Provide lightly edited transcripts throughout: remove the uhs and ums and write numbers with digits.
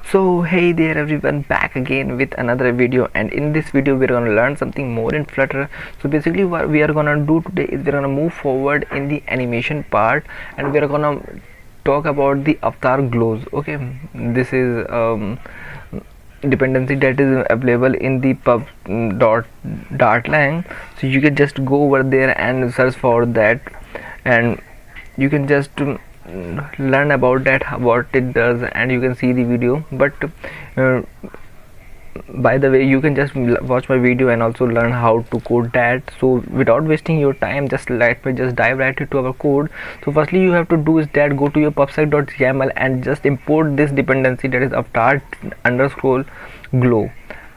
So hey there everyone, back again with another video, and in this video we're gonna learn something more in Flutter. So basically what we are gonna do today is we're gonna move forward in the animation part, and we're gonna talk about the avatar glows. Okay, this is dependency that is available in the pub.dart lang. So you can just go over there and search for that, and you can just learn about that, what it does, and you can see the video. But uh, by the way, you can just watch my video and also learn how to code that. So without wasting your time, just let me just dive right into our code. So firstly you have to do is that go to your pubsec.yml and just import this dependency, that is avatar underscore glow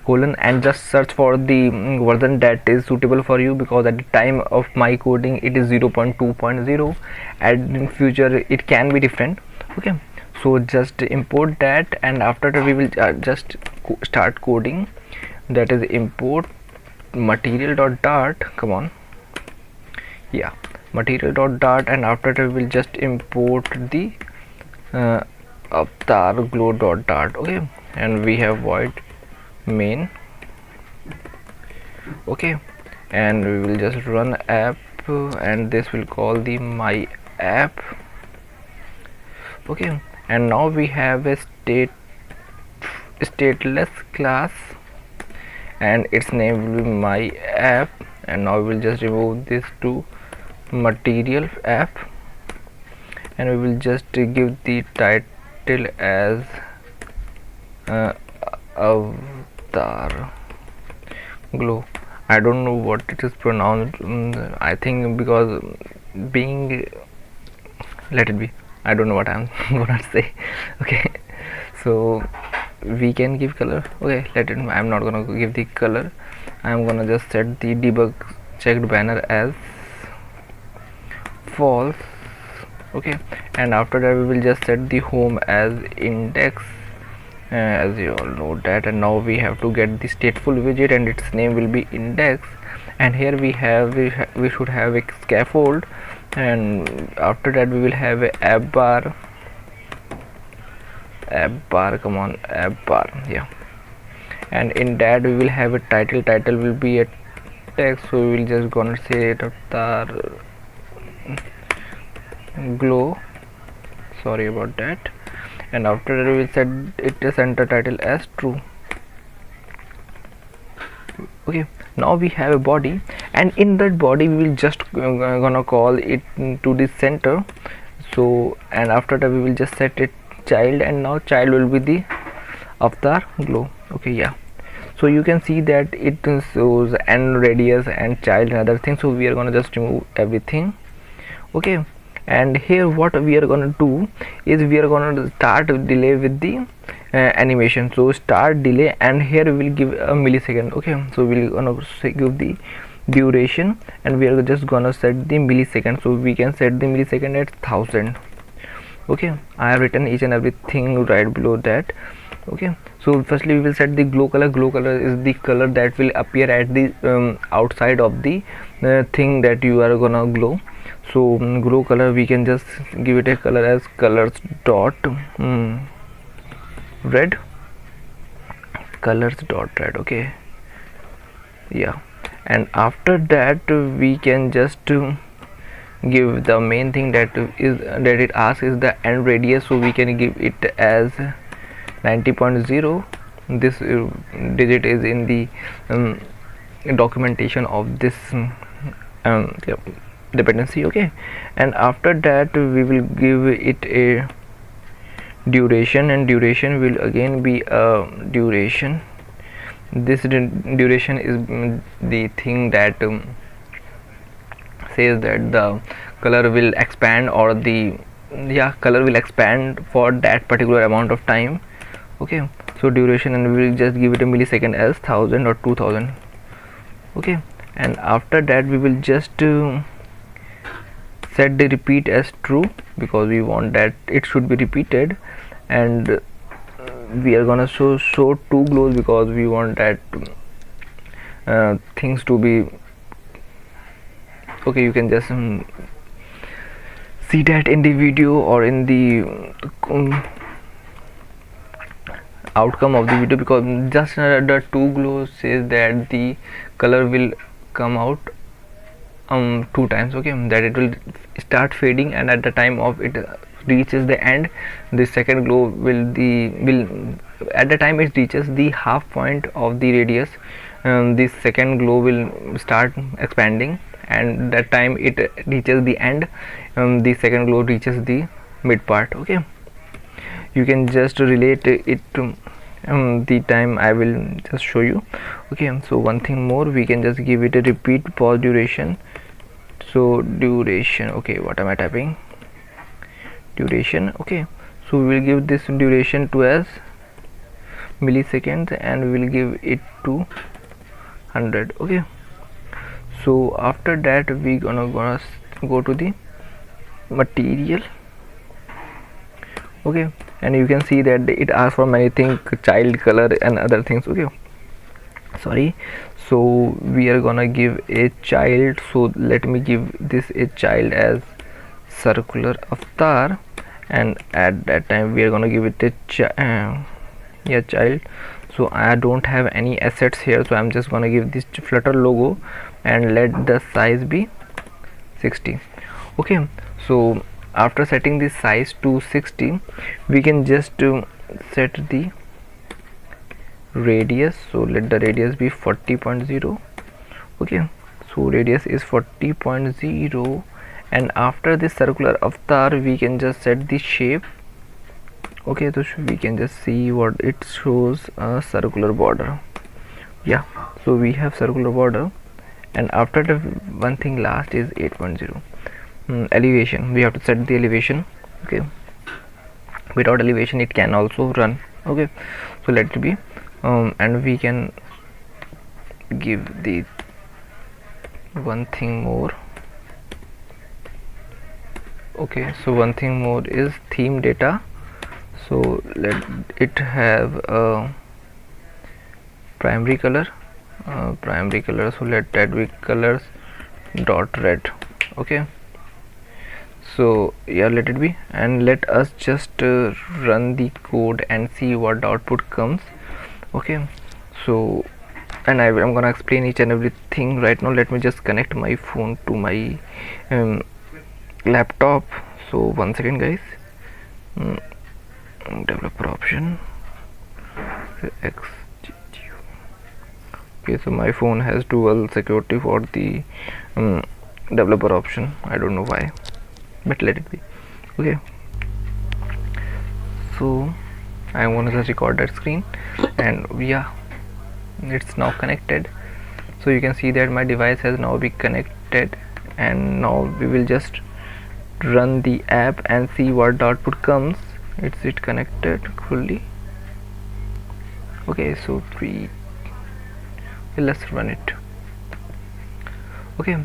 colon, and just search for the version that is suitable for you, because at the time of my coding it is 0.2.0, and in future it can be different. Okay, so just import that, and after that we will just start coding. That is import material.dart, come on, yeah, material.dart, and after that we will just import the avatar glow.dart. okay, and we have void main. Okay, and we will just run app, and this will call the my app. Okay, and now we have a stateless class, and its name will be my app. And now we will just remove this to material app, and we will just give the title as avatar glow. I don't know what it is pronounced. I think because being, let it be, I don't know what I'm gonna say. Okay, so we can give color. Okay, let it, I'm not gonna give the color. I'm gonna just set the debug checked banner as false. Okay, and after that we will just set the home as index, as you all know that. And now we have to get the stateful widget, and its name will be index. And here we should have a scaffold, and after that we will have a app bar, come on, app bar, yeah. And in that we will have a title will be a text, so we will just gonna say avatar glow, sorry about that. And after that we will set it as center title as true. Okay, now we have a body, and in that body we will just gonna call it to the center. So, and after that we will just set it child, and now child will be the avatar glow. Okay, yeah, so you can see that it shows and radius and child and other things. So we are gonna just remove everything. Okay, and here what we are gonna do is we are gonna start delay with the animation. So start delay, and here we will give a millisecond. Okay, so we're gonna give the duration, and we are just gonna set the millisecond. So we can set the millisecond at 1000. Okay, I have written each and everything right below that. Okay, so firstly we will set the glow color. Glow color is the color that will appear at the outside of the thing that you are gonna glow. So glow color, we can just give it a color as colors dot red, colors dot red. Okay, yeah, and after that we can just give the main thing that it asks is the end radius. So we can give it as 90.0. this digit is in the documentation of this dependency. Okay, and after that we will give it a duration, and duration will again be a duration. This duration is the thing that says that the color will expand, or the color will expand for that particular amount of time. Okay, so duration, and we will just give it a millisecond as 1000 or 2000. Okay, and after that we will just set the repeat as true, because we want that it should be repeated. And we are gonna show two glows, because we want that things to be okay. You can just see that in the video or in the outcome of the video, because just the two glow says that the color will come out 2 times, okay, that it will start fading, and at the time of it reaches the end, the second glow will at the time it reaches the half point of the radius, the second glow will start expanding, and that time it reaches the end, the second glow reaches the mid part. Okay, you can just relate it to the time. I will just show you. Okay, so one thing more, we can just give it a repeat pause duration. So duration, okay, what am I typing? Duration. Okay, so we will give this duration to as milliseconds, and we will give it to 100. Okay, so after that we gonna go to the material. Okay, and you can see that it asks for many things, child, color and other things. Okay, sorry, so we are gonna give a child, so let me give this a child as circular avatar, and at that time we are gonna give it a child. So I don't have any assets here, so I'm just gonna give this Flutter logo and let the size be 60. Okay, so after setting the size to 60, we can just set the radius. So let the radius be 40.0. okay, so radius is 40.0, and after this circular avatar we can just set the shape. Okay, so we can just see what it shows, a circular border. Yeah, so we have circular border, and after the one thing last is 8.0. Elevation, we have to set the elevation. Okay, without elevation it can also run. Okay, so let it be, and we can give the one thing more. Okay, so one thing more is theme data. So let it have a primary color, so let that be colors dot red. Okay, so yeah, let it be, and let us just run the code and see what the output comes. Okay, so and I'm gonna explain each and everything right now. Let me just connect my phone to my laptop. So 1 second guys. Developer option, okay, so my phone has dual security for the developer option. I don't know why, but let it be. Okay, so I want to just record that screen, and yeah, it's now connected. So you can see that my device has now been connected, and now we will just run the app and see what the output comes. It's it connected fully. Okay, so let's run it. Okay,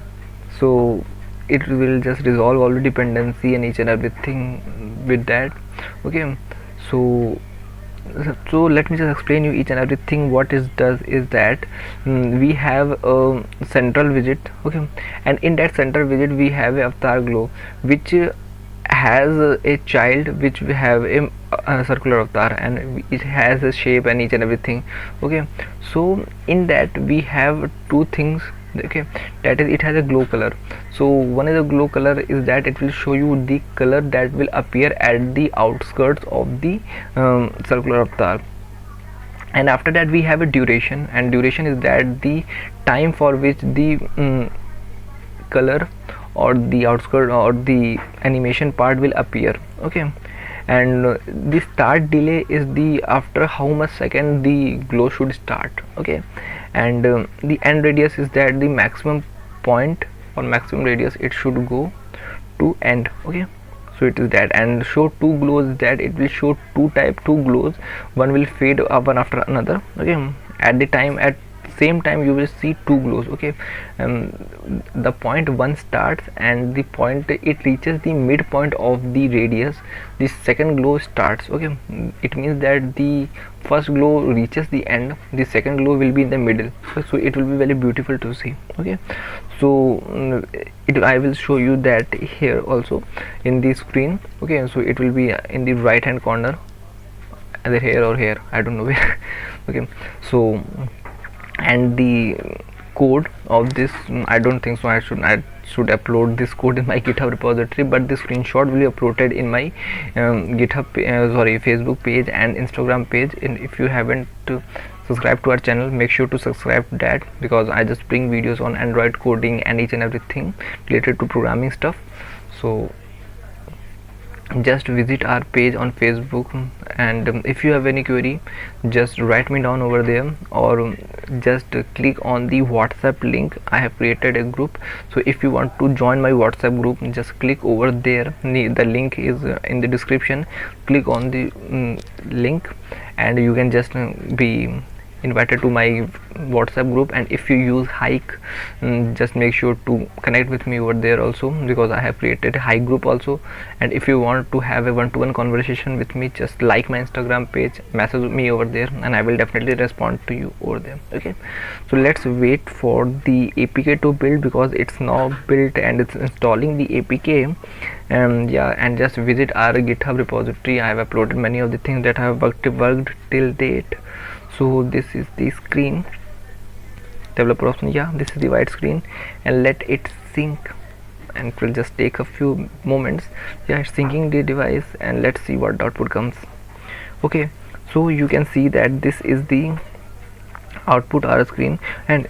so it will just resolve all the dependency and each and everything with that. Okay, so let me just explain you each and everything. What it does is that we have a central widget. Okay, and in that central widget we have a avatar glow, which has a child, which we have a circular avatar, and it has a shape and each and everything. Okay, so in that we have two things. Okay, that is, it has a glow color. So one is a glow color is that it will show you the color that will appear at the outskirts of the circular avatar. And after that we have a duration, and duration is that the time for which the color or the outskirt or the animation part will appear. Okay, and the start delay is the after how much second the glow should start. Okay, and the end radius is that the maximum point or maximum radius it should go to end. Okay, so it is that, and show two glows, that it will show two glows, one will fade one after another. Okay, at the time at same time you will see two glows. Okay, the point one starts, and the point it reaches the midpoint of the radius, the second glow starts. Okay, it means that the first glow reaches the end, the second glow will be in the middle, so it will be very beautiful to see. Okay, so I will show you that here also in the screen. Okay, so it will be in the right hand corner either here or here, I don't know where. Okay, so and the code of this, I don't think so I should upload this code in my GitHub repository, but the screenshot will be uploaded in my Facebook page and Instagram page. And if you haven't subscribed to our channel, make sure to subscribe to that, because I just bring videos on Android coding and each and everything related to programming stuff. So just visit our page on Facebook, and if you have any query, just write me down over there, or just click on the WhatsApp link. I have created a group, so if you want to join my WhatsApp group, just click over there. The link is in the description. Click on the link and you can just be invited to my WhatsApp group. And if you use Hike, just make sure to connect with me over there also, because I have created a Hike group also. And if you want to have a one-to-one conversation with me, just like my Instagram page, message me over there, and I will definitely respond to you over there. Okay, so let's wait for the APK to build, because it's now built and it's installing the APK. Yeah, and just visit our GitHub repository. I have uploaded many of the things that I have worked till date. So this is the screen, developer option. Yeah, this is the white screen, and let it sync, and it will just take a few moments. Yeah, it's syncing the device, and let's see what output comes. Okay, so you can see that this is the output our screen. And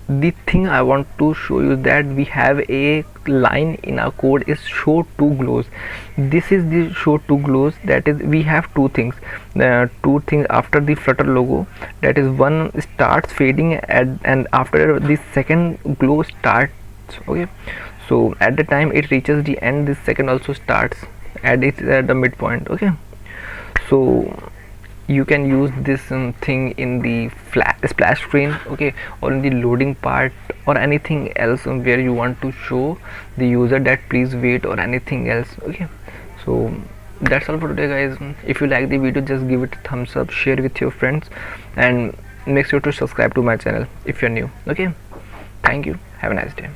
the thing I want to show you that we have a line in our code is show two glows. This is the show two glows, that is we have two things after the Flutter logo, that is one starts fading and after the second glow starts. Okay, so at the time it reaches the end, this second also starts and it's at the midpoint. Okay, so you can use this thing in the splash screen, okay, or in the loading part, or anything else where you want to show the user that please wait, or anything else. Okay, so that's all for today, guys. If you like the video, just give it a thumbs up, share with your friends, and make sure to subscribe to my channel if you're new. Okay, thank you, have a nice day.